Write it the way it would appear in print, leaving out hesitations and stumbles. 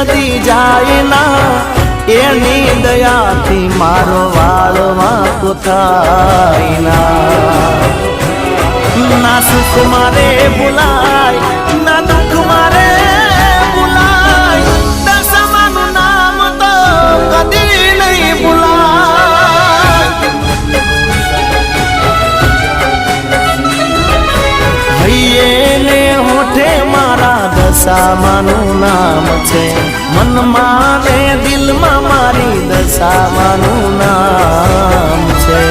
કદી જાય ના, એની દયાથી મારો વાળમાં તો થાય ના સુખ મારે ભૂલાય ના દુઃખ મારે ભૂલાય, દશામાનું નામ તો કદી નહીં ભૂલાય. હૈયે હોઠે મારા દશામાનું નામ છે, મનમાં ને દિલમાં મારી દશામાનું નામ છે.